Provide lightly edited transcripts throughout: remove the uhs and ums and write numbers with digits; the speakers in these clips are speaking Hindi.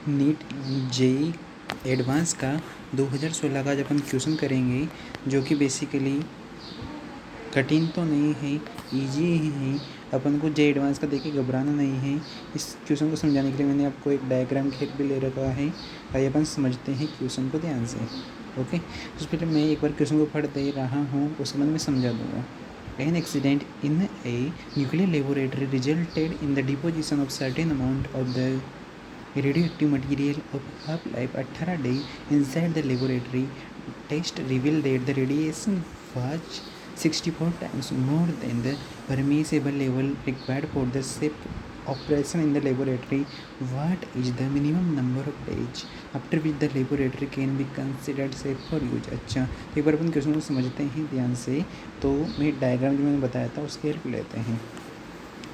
नीट जेई एडवांस का 2016 का जब अपन क्वेश्चन करेंगे, जो कि बेसिकली कठिन तो नहीं है, इजी ही है। अपन को जेई एडवांस का देख के घबराना नहीं है। इस क्वेश्चन को समझाने के लिए मैंने आपको एक डायग्राम खेल भी ले रखा है। आइए अपन समझते हैं क्वेश्चन को ध्यान से। ओके, तो पहले मैं एक बार क्वेश्चन को पढ़ दे रहा हूँ, उसके बाद मैं समझा दूँगा। An accident in a nuclear laboratory resulted in the deposition of certain amount of the radioactive material of half-life 18 days inside the laboratory. Test revealed that the radiation was 64 times more than the permissible level required for the safe operation in the laboratory. What is the minimum number of days after which the laboratory can be considered safe for use? अच्छा, तो एक बार अपन क्वेश्चन को समझते हैं ध्यान से। तो मैं डायग्राम जो मैंने बताया था उसकी हेल्प लेते हैं।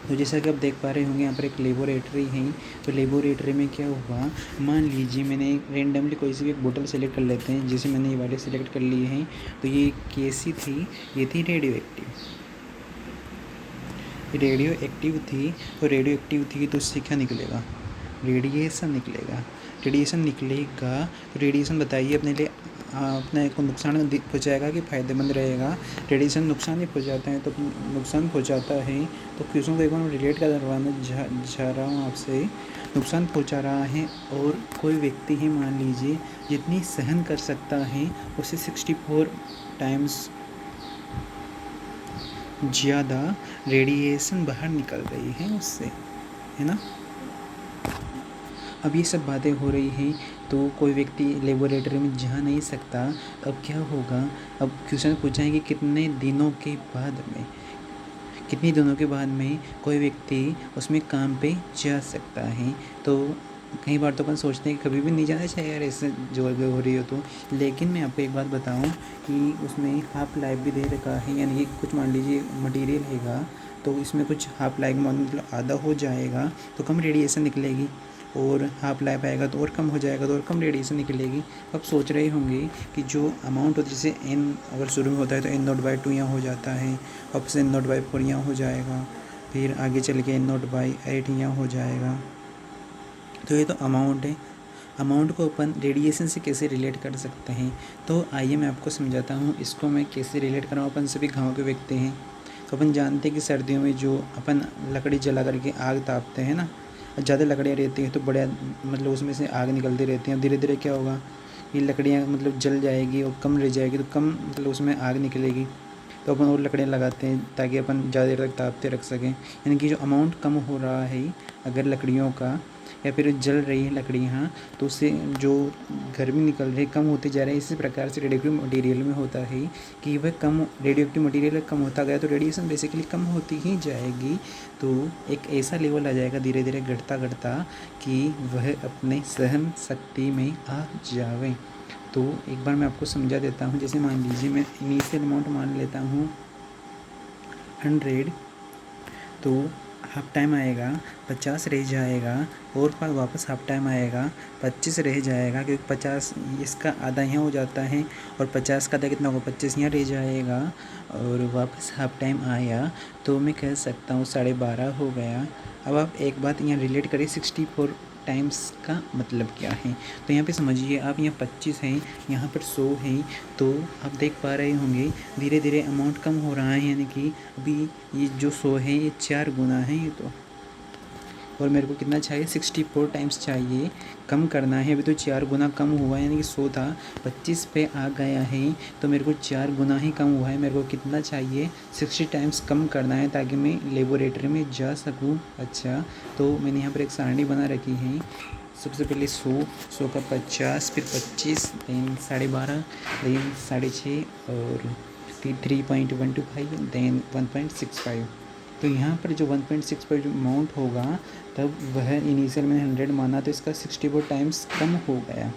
तो जैसा कि आप देख पा रहे होंगे, यहाँ पर एक लेबोरेटरी है। तो लेबोरेटरी में क्या हुआ, मान लीजिए मैंने रेंडमली कोई सी भी एक बोतल सेलेक्ट कर लेते हैं। जैसे मैंने ये वाले सेलेक्ट कर लिए हैं। तो ये कैसी थी, ये थी रेडियो एक्टिव थी। तो रेडियो एक्टिव थी तो उससे क्या निकलेगा, रेडिएशन निकलेगा। तो रेडिएशन बताइए अपने लिए अपने को नुकसान पहुँचाएगा कि फ़ायदेमंद रहेगा। रेडिएशन नुकसान ही पहुँचाता है, तो नुकसान पहुँचाता है। तो क्वेश्चन को एक बार रिलेट करवाना जा रहा हूँ आपसे। नुकसान पहुँचा रहा है और कोई व्यक्ति ही मान लीजिए जितनी सहन कर सकता है उससे 64 टाइम्स ज़्यादा रेडिएशन बाहर निकल रही है उससे, है ना। अब ये सब बातें हो रही हैं तो कोई व्यक्ति लेबोरेटरी में जा नहीं सकता। अब क्या होगा, अब क्वेश्चन पूछा है कि कितने दिनों के बाद में कोई व्यक्ति उसमें काम पे जा सकता है। तो कई बार तो अपन सोचते हैं कि कभी भी नहीं जाना चाहिए यार, ऐसे जो हो रही हो तो। लेकिन मैं आपको एक बात बताऊं कि उसमें हाफ लाइफ भी दे रखा है, यानी कि कुछ मान लीजिए मटेरियल हैगा तो इसमें कुछ हाफ लाइफ मतलब आधा हो जाएगा तो कम रेडिएशन निकलेगी, और हाफ लाइफ आएगा तो और कम हो जाएगा तो और कम रेडिएशन निकलेगी। अब सोच रहे होंगे कि जो अमाउंट होता है, जैसे n अगर शुरू में होता है तो n0/2 यहाँ हो जाता है, वापस से n0/4 यहाँ हो जाएगा, फिर आगे चल के n0/8 यहाँ हो जाएगा। तो ये तो अमाउंट है। अमाउंट को अपन रेडिएशन से कैसे रिलेट कर सकते हैं, तो आइए मैं आपको समझाता हूँ। इसको मैं कैसे रिलेट कर रहा हूँ। अपन सभी गाँव के व्यक्ति हैं, तो अपन जानते हैं कि सर्दियों में जो अपन लकड़ी जला करके आग तापते हैं ना, ज़्यादा लकड़ियाँ रहती हैं तो बड़े मतलब उसमें से आग निकलती रहती हैं। धीरे धीरे क्या होगा, ये लकड़ियाँ मतलब जल जाएगी और कम रह जाएगी, तो कम मतलब उसमें आग निकलेगी। तो अपन और लकड़ियाँ लगाते हैं ताकि अपन ज़्यादा देर तक तापते रख सकें। यानी कि जो अमाउंट कम हो रहा है अगर लकड़ियों का, या फिर जल रही है लकड़ियाँ, तो उससे जो गर्मी निकल रही है कम होती जा रही है। इसी प्रकार से रेडियोएक्टिव मटेरियल में होता है कि वह कम रेडियोएक्टिव मटेरियल कम होता गया तो रेडिएशन बेसिकली कम होती ही जाएगी। तो एक ऐसा लेवल आ जाएगा धीरे धीरे घटता कि वह अपने सहन शक्ति में आ जावे। तो एक बार मैं आपको समझा देता हूँ। जैसे मान लीजिए मैं इनिशियल अमाउंट मान लेता हूँ 100, तो हाफ टाइम आएगा 50 रह जाएगा, और पर वापस हाफ टाइम आएगा 25 रह जाएगा, क्योंकि 50 इसका आधा यहाँ हो जाता है और 50 का आधा कितना होगा, 25 यहाँ रह जाएगा, और वापस हाफ टाइम आया तो मैं कह सकता हूँ 12:30 हो गया। अब आप एक बात यहाँ रिलेट करिए, 64 टाइम्स का मतलब क्या है। तो यहाँ पे समझिए आप, यहाँ 25 हैं, यहाँ पर 100 हैं। तो आप देख पा रहे होंगे धीरे धीरे अमाउंट कम हो रहा है, यानी कि अभी ये जो 100 है ये 4 गुना है ये तो, और मेरे को कितना चाहिए, 64 टाइम्स चाहिए कम करना है। अभी तो 4 गुना कम हुआ है, यानी कि 100 था 25 पे आ गया है, तो मेरे को 4 गुना ही कम हुआ है। मेरे को कितना चाहिए, 60 टाइम्स कम करना है ताकि मैं लेबोरेटरी में जा सकूं। अच्छा, तो मैंने यहाँ पर एक सारणी बना रखी है। सबसे पहले 100 का 50, फिर 25, देन 12.5, देन 6.5, और 3.125, देन 1.65। तो यहाँ पर जो 1.65 जो अमाउंट होगा, तब वह इनिशियल में 100 माना तो इसका 64 टाइम्स कम हो गया।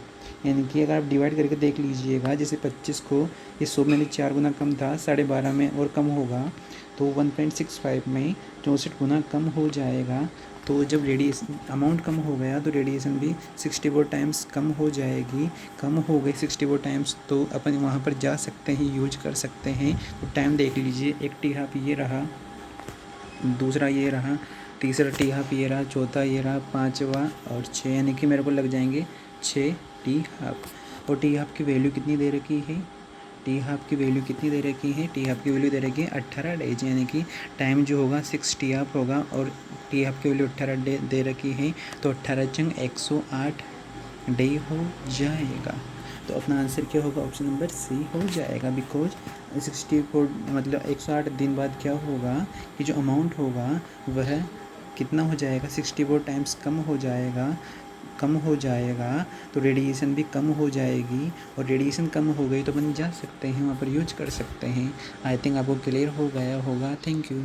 यानी कि अगर आप डिवाइड करके देख लीजिएगा, जैसे 25 को ये 100 में 4 गुना कम था, 12.5 में और कम होगा, तो 1.65 में 64 गुना कम हो जाएगा। तो जब रेडिएशन अमाउंट कम हो गया तो रेडिएशन भी 64 टाइम्स कम हो जाएगी। कम हो गई 64 टाइम्स, तो अपन वहाँ पर जा सकते हैं, यूज कर सकते हैं। तो टाइम देख लीजिए, एक टी हाफ ये रहा, दूसरा ये रहा, तीसरा टी हाफ ये रहा, चौथा ये रहा, पाँचवा और 6, यानी कि मेरे को लग जाएंगे 6 टी हाफ। और टी हाफ की वैल्यू कितनी दे रखी है, टी हाफ की वैल्यू कितनी दे रखी है, टी हाफ की वैल्यू दे रखी है 18 डेज, यानी कि टाइम जो होगा 6 टी हाफ होगा और टी हाफ की वैल्यू 18 डे दे रखी है, तो 18 चंग 108 डे हो जाएगा। तो अपना आंसर क्या होगा, ऑप्शन नंबर सी हो जाएगा। बिकॉज 64 मतलब 108 दिन बाद क्या होगा कि जो अमाउंट होगा वह कितना हो जाएगा, 64 टाइम्स कम हो जाएगा, तो रेडिएशन भी कम हो जाएगी। और रेडिएशन कम हो गई तो अपन जा सकते हैं वहाँ पर यूज कर सकते हैं। आई थिंक आपको क्लियर हो गया होगा। Thank you.